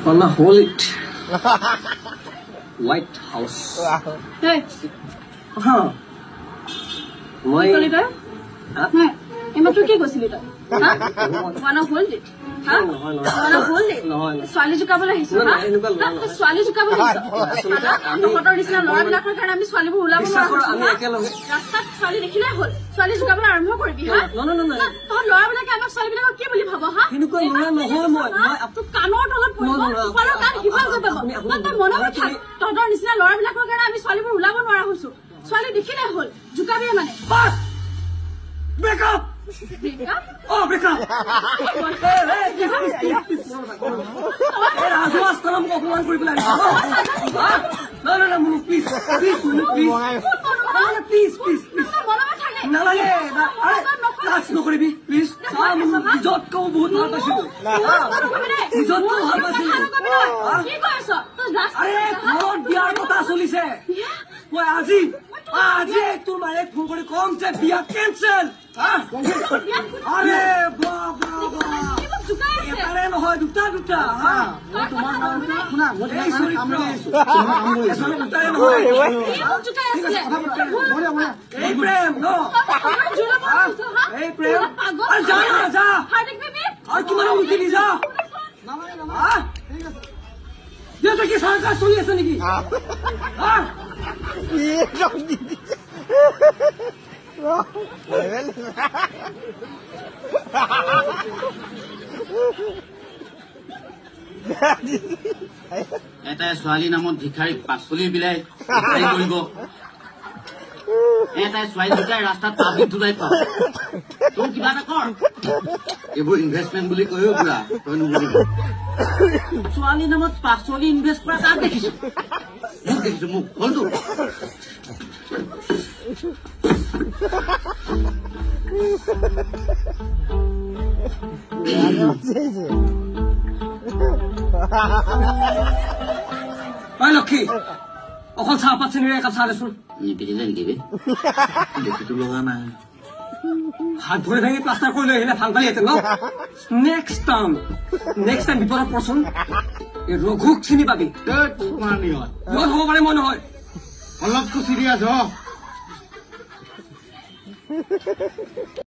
Wanna hold it. White House. Hey. Huh. Why? Hey. Emma, tu kya gosi lita? Huh? Wanna hold it? Huh? Wanna hold it? Swali ju kabala hisu. Huh? Swali ju kabala hisu. To hotor disna lora bila kar karone ami swali bu ulabo na. Ami ekelage. Rasta swali dekhile hol. Swali ju kabala arambho koribi ha? No. To lora bila ke amak swali bila ki boli bhabo ha? Kinuko lora nohoy moi. To kanor dolat poribo. Paro kan hibal go babo. To mona ma thak. To hotor disna lora bila kar karone ami swali bu ulabo nora hoisu. Swali dekhile hol. Jukabi mane. Bas. Break up. Break up? Oh, break up. Awas kalam ko kuan kori pula. No, please. Please. Nalage. That's no koribi, please. Jot ko bahut bhal paisi. Jot ko bhal paisi. Ki koiso? To last. Are ঘৰত বিয়াৰ কথা চলিছে। মই আজি তোমাৰ এক phone কৰি কম যে বিয়া কেনসেল। আৰে বাবা। এবাৰে নহয় দুটা। মই তোমাৰ শুনা মই কাম কৰি আছো। এজনে দুটাই নহয়। এই প্ৰেম ন। এই প্ৰেম। আরে যা। হার্দিক বেবি। আর কিমান উঠি যা। এটা কি সরকার চলি আছে নাকি? এটা ছোৱালী নামত ভিখাৰী পাচলি বিলাই কৰিব এটা ছোৱালী দুটাই ৰাস্তাত পাব্লিক ধুলাই পাব তোৰ কিবা এটা কৰ এইবোৰ ইনভেষ্টমেণ্ট বুলি কৈও পুৰা তই নুবুজিবি ছোৱালী নামত পাচলি ইনভেষ্ট কৰা কাক দেখিছো মোক হলতো লক্ষী অকল চাহপাত চেনিৰে একাপ চাহ দেচোন নিপিটিলে নেকি দেখিতো লগা নাই হাত ধৰি ভাঙি প্লাষ্টাৰ কৰি লৈ আহিলে ভাল পালিহেঁতেন ন নেক্সট টাইম বিপদত পৰচোন এই ৰঘুক চিনি পাবি ইহঁত হ'ব পাৰে মই নহয় অলপতো চিৰিয়াছ হ